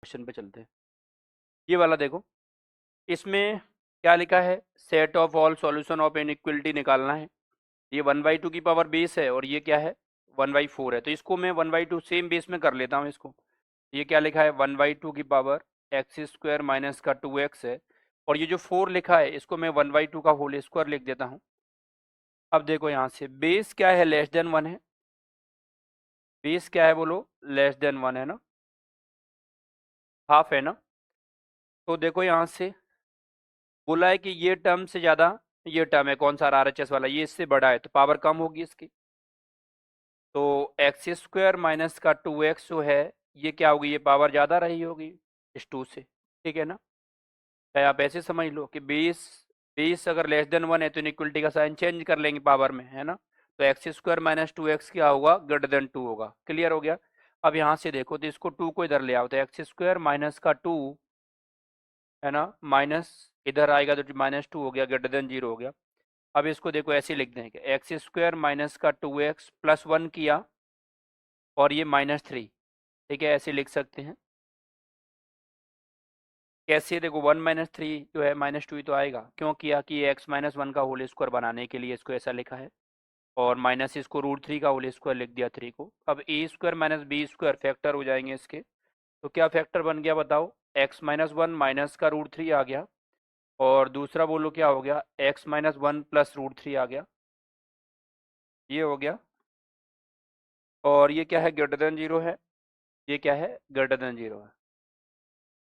Question पे चलते हैं। ये वाला देखो, इसमें क्या लिखा है, set of all solution of inequality निकालना है। ये 1/2 की पावर बेस है और ये क्या है 1/4 है, तो इसको मैं 1/2 सेम बेस में कर लेता हूँ इसको। ये क्या लिखा है 1/2 की पावर एक्स स्क्वायर माइनस का 2x है, और ये जो 4 लिखा है इसको मैं 1/2 का होल स्क्वायर लिख देता हूँ। अब देखो यहाँ से बेस क्या है, लेस देन 1 है। बेस क्या है बोलो, लेस देन 1 है ना, हाफ है ना। तो देखो यहाँ से बोला है कि ये टर्म से ज़्यादा ये टर्म है, कौन सा RHS वाला, ये इससे बड़ा है तो पावर कम होगी इसकी। तो एक्स स्क्वायर माइनस का 2x जो है ये क्या होगी, ये पावर ज़्यादा रही होगी इस 2 से, ठीक है ना। चाहे आप ऐसे समझ लो कि बेस बेस अगर लेस देन 1 है तो इनइक्वलिटी का साइन चेंज कर लेंगे पावर में, है ना। तो एक्स स्क्वायर माइनस 2x क्या होगा, ग्रेटर देन 2 होगा। क्लियर हो गया। अब यहाँ से देखो तो इसको 2 को इधर ले आओ, तो एक्स स्क्वायर माइनस का 2 है ना, माइनस इधर आएगा तो -2 हो गया, ग्रेटर देन 0 हो गया। अब इसको देखो ऐसे लिख देंगे, एक्स स्क्वायर माइनस का 2x प्लस 1 किया और ये -3, ठीक है, ऐसे लिख सकते हैं। कैसे, देखो 1 - 3 जो है -2 ही तो आएगा, क्यों किया कि ये x-1 का होल स्क्वायर बनाने के लिए इसको ऐसा लिखा है, और माइनस इसको √3 का होल स्क्वायर लिख दिया 3 को। अब a square minus b square factor हो जाएंगे इसके, तो क्या फैक्टर बन गया बताओ, x-1 माइनस का √3 आ गया, और दूसरा बोलो क्या हो गया, x-1 प्लस √3 आ गया, ये हो गया। और ये क्या है, ग्रेटर देन 0 है, ये क्या है, ग्रेटर देन 0 है।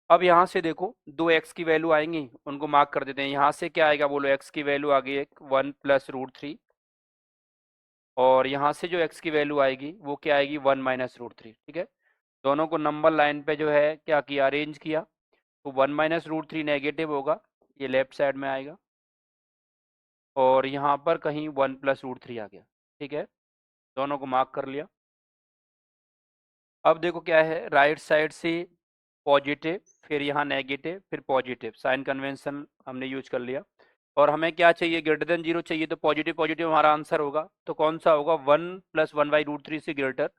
अब यहाँ से देखो दो x की वैल्यू आएंगी, उनको मार्क कर देते हैं। यहाँ से क्या आएगा बोलो, x की वैल्यू आ गई 1 प्लस √3, और यहाँ से जो x की वैल्यू आएगी वो क्या आएगी 1 माइनस √3, ठीक है। दोनों को नंबर लाइन पे जो है क्या किया, अरेंज किया, तो 1 माइनस √3 नेगेटिव होगा, ये लेफ्ट साइड में आएगा, और यहाँ पर कहीं 1 प्लस √3 आ गया, ठीक है। दोनों को मार्क कर लिया। अब देखो क्या है, राइट साइड से पॉजिटिव, फिर यहाँ नेगेटिव, फिर पॉजिटिव, साइन कन्वेंशन हमने यूज कर लिया। और हमें क्या चाहिए, ग्रेटर देन 0 चाहिए, तो पॉजिटिव पॉजिटिव हमारा आंसर होगा। तो कौन सा होगा, 1 प्लस 1/√3 से ग्रेटर,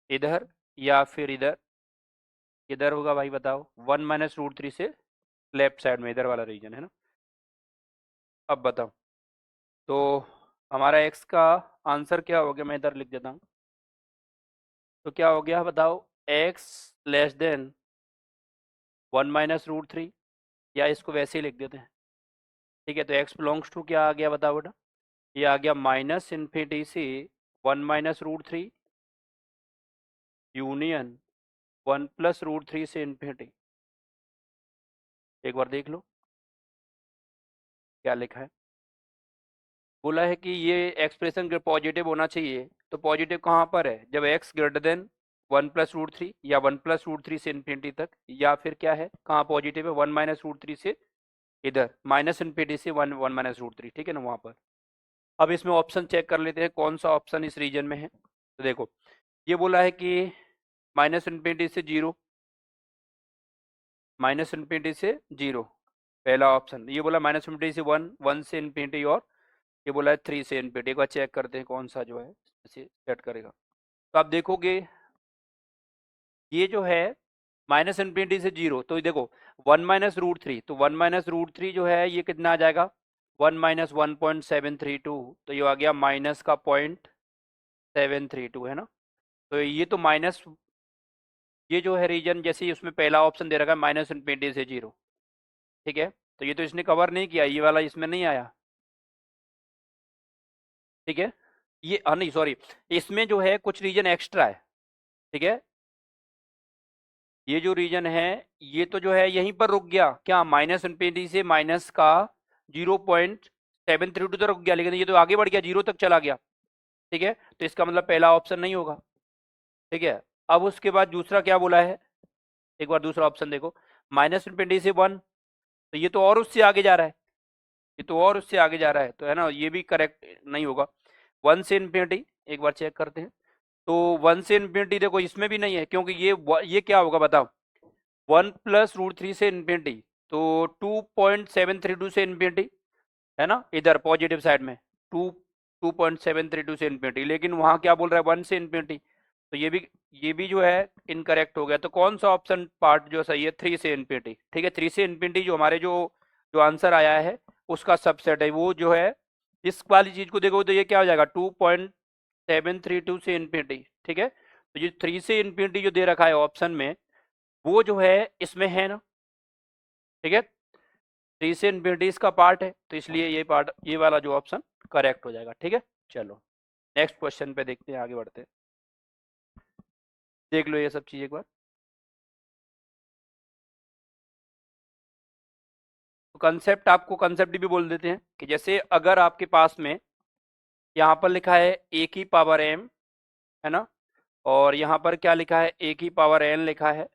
इधर या फिर इधर, इधर होगा भाई बताओ, 1 माइनस √3 से लेफ्ट साइड में इधर वाला रीजन है ना। अब बताओ, तो हमारा x का आंसर क्या हो गया, मैं इधर लिख देता हूँ। तो क्या हो गया बताओ, x लेस देन 1 माइनस √3, या इसको वैसे ही लिख देते हैं, ठीक है। तो x बिलोंग्स टू क्या आ गया बताओ बेटा, ये आ गया -∞ से 1 माइनस √3 यूनियन 1 प्लस √3 से इन्फिनिटी। एक बार देख लो क्या लिखा है। बोला है कि ये एक्सप्रेशन पॉजिटिव होना चाहिए, तो पॉजिटिव कहाँ पर है, जब x ग्रेटर देन 1 प्लस √3 या 1 प्लस √3 से इन्फिनिटी तक, या फिर क्या है, कहाँ पॉजिटिव है, 1 माइनस √3 से इधर -∞ से 1 माइनस √3, ठीक है ना, वहाँ पर। अब इसमें ऑप्शन चेक कर लेते हैं कौन सा ऑप्शन इस रीजन में है। तो देखो ये बोला है कि -∞ से 0, -∞ से 0 पहला ऑप्शन। ये बोला -∞ से 1, 1 से इन्फिनिटी, और ये बोला है 3 से इन्फिनिटी। एक बार चेक करते हैं कौन सा जो है इसे सेट करेगा। तो आप देखोगे ये जो है -∞ से 0, तो देखो 1 माइनस √3, तो 1 माइनस √3 जो है ये कितना आ जाएगा, 1 माइनस 1.732, तो ये आ गया माइनस का 0.732, है ना। तो ये तो माइनस, ये जो है रीजन जैसे ही उसमें पहला ऑप्शन दे रखा है -∞ से 0, ठीक है। तो ये तो इसने कवर नहीं किया, ये वाला इसमें नहीं आया, ठीक है। ये नहीं सॉरी, इसमें जो है कुछ रीजन एक्स्ट्रा है, ठीक है। ये जो रीजन है ये तो जो है यहीं पर रुक गया, क्या -∞ से माइनस का 0.732 तक रुक गया, लेकिन ये तो आगे बढ़ गया, 0 तक चला गया, ठीक है। तो इसका मतलब पहला ऑप्शन नहीं होगा, ठीक है। अब उसके बाद दूसरा क्या बोला है, एक बार दूसरा ऑप्शन देखो, -∞ से 1, तो ये तो और उससे आगे जा रहा है, ये तो और उससे आगे जा रहा है, तो है ना, ये भी करेक्ट नहीं होगा। 1 से इन्फिनिटी, एक बार चेक करते हैं। तो 1 से इन्फिनिटी देखो इसमें भी नहीं है, क्योंकि ये क्या होगा बताओ, 1 प्लस √3 से इन्फिनिटी, तो 2.732 से इन्फिनिटी, है ना, इधर पॉजिटिव साइड में 2 2.732 से इन्फिनिटी, लेकिन वहाँ क्या बोल रहा है 1 से इन्फिनिटी, तो ये भी जो है इनकरेक्ट हो गया। तो कौन सा ऑप्शन पार्ट जो सही है, 3 से इन्फिनिटी। ठीक है, 3 से इन्फिनिटी जो हमारे जो जो आंसर आया है उसका सबसेट है, वो जो है इस वाली चीज को देखो तो ये क्या हो जाएगा 2.732 से इन्फिनिटी। ठीक है, तो ये 3 से इन्फिनिटी जो दे रखा है ऑप्शन में वो जो है इसमें है ना। ठीक है, 3 से इन्फिनिटी इसका पार्ट है, तो इसलिए ये पार्ट, ये वाला जो ऑप्शन करेक्ट हो जाएगा। ठीक है, चलो नेक्स्ट क्वेश्चन पे देखते हैं, आगे बढ़ते हैं। देख लो ये सब चीज एक बार। तो कंसेप्ट, आपको कंसेप्ट भी बोल देते हैं कि जैसे अगर आपके पास में यहाँ पर लिखा है ए की पावर एम, है ना, और यहाँ पर क्या लिखा है ए की पावर एन लिखा है,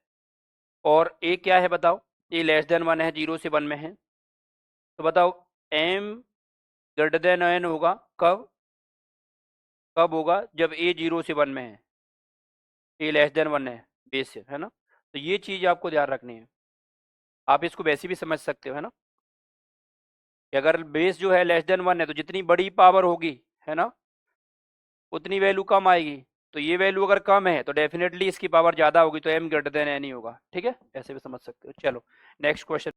और ए क्या है बताओ, ए लेस देन 1 है, 0 से 1 में है। तो बताओ एम ग्रेटर देन एन होगा कब, कब होगा जब ए 0 से 1 में है, ए लेस देन 1 है बेस से, है ना। तो ये चीज आपको ध्यान रखनी है। आप इसको वैसे भी समझ सकते हो, है ना, कि अगर बेस जो है लेस देन 1 है तो जितनी बड़ी पावर होगी, है ना, उतनी वैल्यू कम आएगी। तो ये वैल्यू अगर कम है तो डेफिनेटली इसकी पावर ज़्यादा होगी, तो एम ग्रेटर देन एन ही होगा। ठीक है, ऐसे भी समझ सकते हो। चलो नेक्स्ट क्वेश्चन।